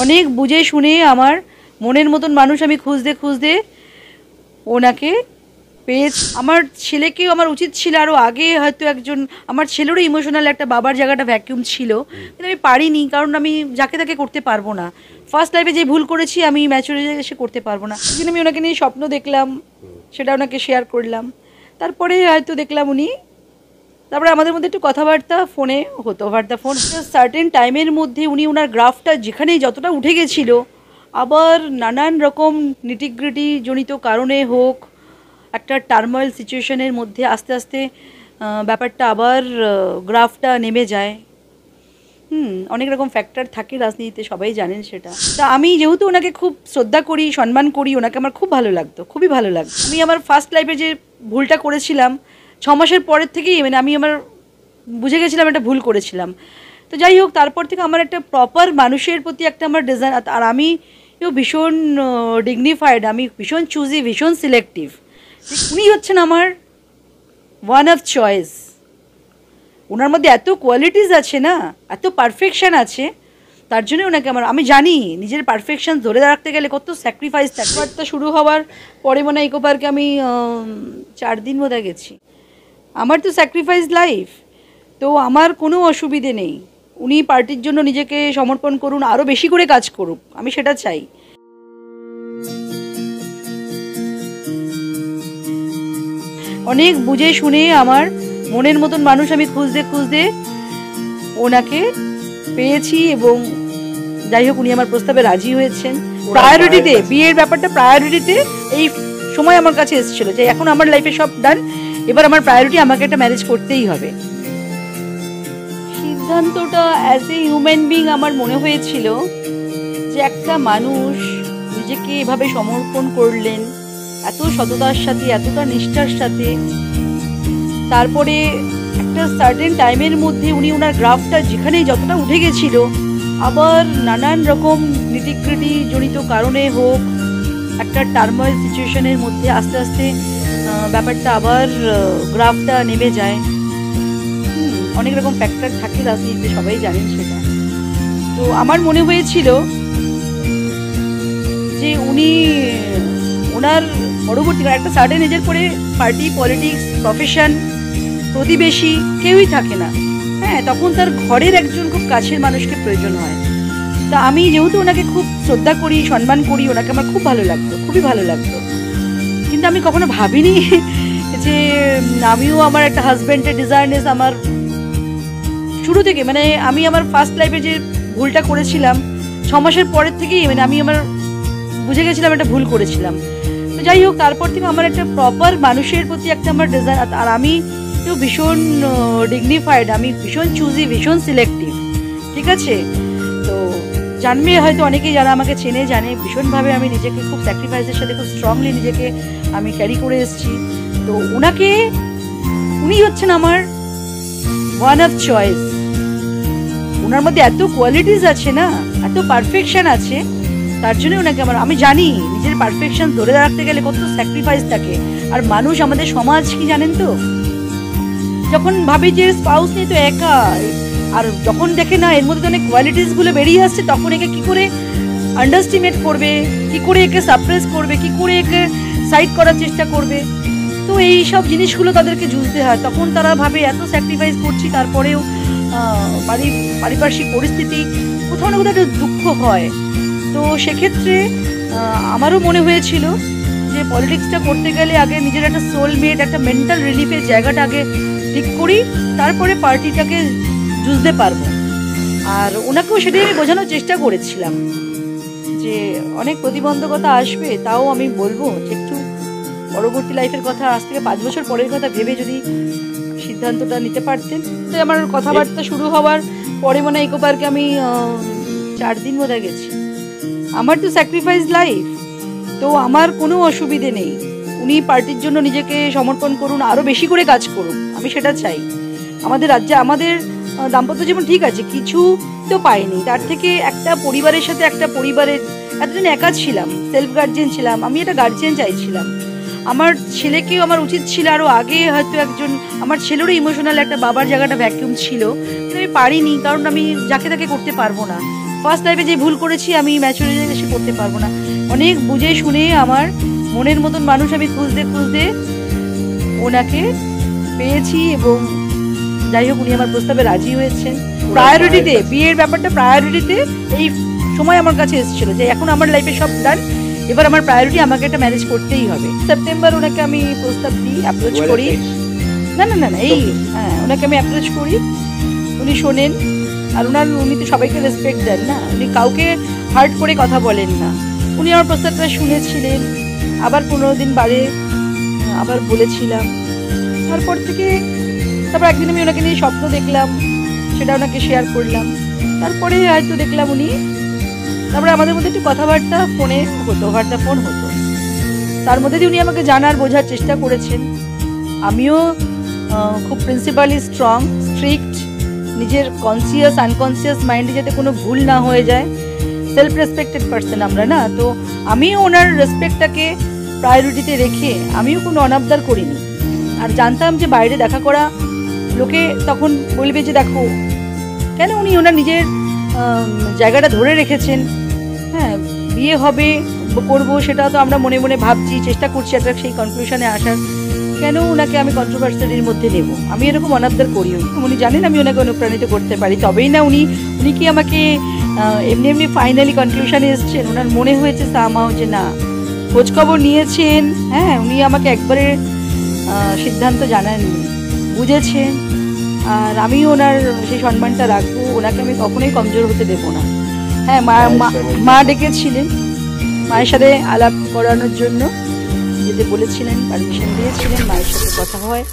অনেক বুঝে শুনে আমার মনের মতন মানুষ আমি খুঁজতে খুঁজতে ওনাকে পেয়েছি। আমার ছেলেকেও আমার উচিত ছিল আরও আগে, হয়তো একজন আমার ছেলেরও ইমোশনাল একটা বাবার জায়গাটা ভ্যাকিউম ছিল, কিন্তু আমি পারিনি, কারণ আমি যাকে তাকে করতে পারবো না। ফার্স্ট লাইফে যে ভুল করেছি আমি ম্যাচুরিটি এসে করতে পারবো না। সেদিন আমি ওনাকে নিয়ে স্বপ্ন দেখলাম, সেটা ওনাকে শেয়ার করলাম। তারপরে হয়তো দেখলাম উনি, তারপরে আমাদের মধ্যে একটু কথাবার্তা ফোনে হতো, ওভার দ্য ফোন। সার্টেন টাইমের মধ্যে উনি ওনার গ্রাফটা যেখানেই যতটা উঠে গেছিল, আবার নানান রকম নিটিগ্রিটি জনিত কারণে হোক, একটা টার্ময়েল সিচুয়েশনের মধ্যে আস্তে আস্তে ব্যাপারটা আবার গ্রাফটা নেমে যায়। অনেক রকম ফ্যাক্টর থাকে রাজনীতিতে, সবাই জানেন সেটা। তা আমি যেহেতু ওনাকে খুব শ্রদ্ধা করি, সম্মান করি, ওনাকে আমার খুব ভালো লাগতো, খুবই ভালো লাগতো। আমি আমার ফার্স্ট লাইফে যে ভুলটা করেছিলাম 6 মাসের পরের থেকেই মানে আমি বুঝে গেছিলাম একটা ভুল করেছিলাম। তো যাই হোক, তারপর থেকে আমার একটা প্রপার মানুষের প্রতি একটা আমার ডিজাইন, আর আমি ভীষণ ডিগনিফাইড, আমি ভীষণ চুজি, ভীষণ সিলেক্টিভ। উনি হচ্ছেন আমার ওয়ান অফ চয়েস। ওনার মধ্যে এত কোয়ালিটিস আছে না, এত পারফেকশান আছে, তার জন্য ওনাকে আমি জানি নিজের পারফেকশান ধরে রাখতে গেলে কত স্যাক্রিফাইস থাকে। ব্যাপারটা শুরু হওয়ার পরে মনে হয় ইকো পার্কে আমি 4 দিন বোধহয় গেছি। আমার তো স্যাক্রিফাইস লাইফ, তো আমার কোনো অসুবিধে নেই। উনি পার্টির জন্য নিজেকে সমর্পণ করুন, আরও বেশি করে কাজ করুক, আমি সেটা চাই। অনেক বুঝে শুনে আমার মনের মতন মানুষ আমি খুঁজতে খুঁজতে ওনাকে পেয়েছি, এবং যাই হোক উনি আমার প্রস্তাবে রাজি হয়েছেন। প্রায়োরিটিতে, বিয়ের ব্যাপারটা প্রায়োরিটিতে এই সময় আমার কাছে এসেছিল যে এখন আমার লাইফে সব ডান, এবার আমার প্রায়োরিটি আমাকে একটা ম্যারেজ করতেই হবে। সিদ্ধান্তটা অ্যাজ এ হিউম্যান বিং আমার মনে হয়েছিল যে একটা মানুষ নিজেকে এভাবে সমর্পণ করলেন এত সততার সাথে, এতটা নিষ্ঠার সাথে, তারপরে একটা সার্টেন টাইমের মধ্যে উনি ওনার গ্রাফটা যেখানেই যতটা উঠে গেছিল, আবার নানান রকম নিটিগ্রিটি জনিত কারণে হোক, একটা টার্ময়েল সিচুয়েশনের মধ্যে আস্তে আস্তে ব্যাপারটা আবার গ্রাফটা নেমে যায়। অনেক রকম ফ্যাক্টর থাকে রাজনীতিতে, সবাই জানেন সেটা। তো আমার মনে হয়েছিল যে উনি ওনার পরবর্তীকালে একটা সার্টেন এজের পরে পার্টি, পলিটিক্স, প্রফেশন, প্রতিবেশী কেউই থাকে না। হ্যাঁ, তখন তার ঘরের একজন খুব কাছের মানুষকে প্রয়োজন হয়। তা আমি যেহেতু ওনাকে খুব শ্রদ্ধা করি, সম্মান করি, ওনাকে আমার খুব ভালো লাগতো, খুবই ভালো লাগতো। কিন্তু আমি কখনো ভাবিনি যে আমিও আমার একটা হাজব্যান্ডের ডিজায়ারনেস আমার শুরু থেকে, মানে আমি আমার ফার্স্ট লাইফে যে ভুলটা করেছিলাম 6 মাসের পরের থেকেই মানে আমি বুঝে গেছিলাম একটা ভুল করেছিলাম। তো যাই হোক, তারপর থেকে আমার একটা প্রপার মানুষের প্রতি একটা আমার ডিজাইন, আর আমি ভীষণ ডিগনিফাইড, আমি ভীষণ চুজি, ভীষণ সিলেক্টিভ। ঠিক আছে, তো জানবে হয়তো অনেকেই যারা আমাকে চেনে জানে ভীষণভাবে আমি নিজেকে খুব স্যাক্রিফাইসের সাথে খুব স্ট্রংলি নিজেকে আমি ক্যারি করে এসেছি। তো উনি হচ্ছেন আমার ওয়ান অফ চয়েস। ওনার মধ্যে এত কোয়ালিটিস আছে না, এত পারফেকশান আছে, তার জন্য ওনাকে আমি জানি নিজের পারফেকশন ধরে রাখতে গেলে কত স্যাক্রিফাইস থাকে। আর মানুষ, আমাদের সমাজ কি জানেন তো, যখন ভাবি যে স্পাউস নিয়ে তো একা, আর যখন দেখে না এর মধ্যে অনেক কোয়ালিটিসগুলো বেরিয়ে আসছে, তখন একে কি করে আন্ডারস্টিমেট করবে, কি করে একে সাপ্রেস করবে, কি করে একে সাইড করার চেষ্টা করবে। তো এই সব জিনিসগুলো তাদেরকে জুঝতে হয়। তখন তারা ভাবে এত স্যাক্রিফাইস করছি, তারপরেও পারিপার্শ্বিক পরিস্থিতি কোথাও না কোথাও একটা দুঃখ হয়। তো সেক্ষেত্রে আমারও মনে হয়েছিল যে পলিটিক্সটা করতে গেলে আগে নিজের একটা সোলমেট, একটা মেন্টাল রিলিফের জায়গাটা আগে ঠিক করি, তারপরে পার্টিটাকে জুঝতে পারবো। আর ওনাকেও সেটাই আমি বোঝানোর চেষ্টা করেছিলাম যে অনেক প্রতিবন্ধকতা আসবে, তাও আমি বলবো যে একটু পরবর্তী লাইফের কথা, আজ থেকে 5 বছর পরের কথা ভেবে যদি সিদ্ধান্তটা নিতে পারতেন। তো আমার কথাবার্তা শুরু হওয়ার পরে মনে হয় ইকো পার্কে আমি 4 দিন বোধহয় গেছি। আমার তো স্যাক্রিফাইস লাইফ, তো আমার কোনো অসুবিধে নেই। উনি পার্টির জন্য নিজেকে সমর্পণ করুন, আরও বেশি করে কাজ করুন, আমি সেটা চাই। আমাদের রাজ্যে আমাদের দাম্পত্য জীবন ঠিক আছে, কিছু তো পাইনি, তার থেকে একটা পরিবারের সাথে একটা পরিবারের এতদিন একা ছিলাম, সেলফ গার্জিয়ান ছিলাম, আমি একটা গার্জিয়ান চাইছিলাম। আমার ছেলেকেও আমার উচিত ছিল আরও আগে, হয়তো একজন আমার ছেলেরও ইমোশনাল একটা বাবার জায়গাটা ভ্যাকিউম ছিল, কিন্তু আমি পারিনি, কারণ আমি যাকে তাকে করতে পারবো না। ফার্স্ট লাইফে যে ভুল করেছি আমি ম্যাচুরিটি এসে করতে পারবো না। অনেক বুঝে শুনে আমার মনের মতন মানুষ আমি খুঁজতে খুঁজতে ওনাকে পেয়েছি এবং যাই হোক উনি আমার প্রস্তাবে রাজি হয়েছেন। প্রায়োরিটিতে বিয়ের ব্যাপারটা প্রায়োরিটিতে এই সময় আমার কাছে এসেছিল যে এখন আমার লাইফে সব ডান, এবার আমার প্রায়োরিটি আমাকে একটা ম্যানেজ করতেই হবে। সেপ্টেম্বর ওনাকে আমি প্রস্তাব দিই, অ্যাপ্রোচ করি। না না না না এই হ্যাঁ ওনাকে আমি অ্যাপ্রোচ করি, উনি শোনেন। আর উনি তো সবাইকে রেসপেক্ট দেন না, উনি কাউকে হার্ট করে কথা বলেন না। উনি আমার প্রস্তাবটা শুনেছিলেন, আবার 15 দিন বাদে আবার বলেছিলাম। তারপর একদিন আমি ওনাকে নিয়ে স্বপ্ন দেখলাম, সেটা ওনাকে শেয়ার করলাম। তারপরে হয়তো দেখলাম উনি, তারপরে আমাদের মধ্যে একটু কথাবার্তা ফোনে হতো, ফোন হতো। তার মধ্যে দিয়ে উনি আমাকে জানার বোঝার চেষ্টা করেছেন। আমিও খুব প্রিন্সিপালি স্ট্রং, স্ট্রিক্ট, নিজের কনসিয়াস আনকনসিয়াস মাইন্ডে যাতে কোনো ভুল না হয়ে যায়। সেলফ রেসপেক্টেড পার্সন আমরা না, তো আমিও ওনার রেসপেক্টটাকে প্রায়োরিটিতে রেখে আমিও কোনো অনাবদার করিনি। আর জানতাম যে বাইরে দেখা করা লোকে তখন বলবে যে দেখো কেন উনি ওনার নিজের জায়গাটা ধরে রেখেছেন। হ্যাঁ বিয়ে হবে করবো সেটা তো আমরা মনে মনে ভাবছি, চেষ্টা করছি একটা সেই কনক্লুশনে আসার। কেন ওনাকে আমি কন্ট্রোভার্সির মধ্যে নেব? আমি এরকম অনাবদার করিও। উনি জানেন আমি ওনাকে অনুপ্রাণিত করতে পারি, তবেই না উনি কি আমাকে এমনি এমনি ফাইনালি কনক্লুশনে এসছেন। ওনার মনে হয়েছে সামাও যে না, খোঁজখবর নিয়েছেন। হ্যাঁ উনি আমাকে একবারে সিদ্ধান্ত জানাননি, বুঝেছেন। আর আমিও ওনার সেই সম্মানটা রাখবো, ওনাকে আমি কখনোই কমজোর হতে দেবো না। হ্যাঁ মা ডেকেছিলেন, মায়ের সাথে আলাপ করানোর জন্য যেতে বলেছিলেন, পারমিশন দিয়েছিলেন, মায়ের সাথে কথা হয়।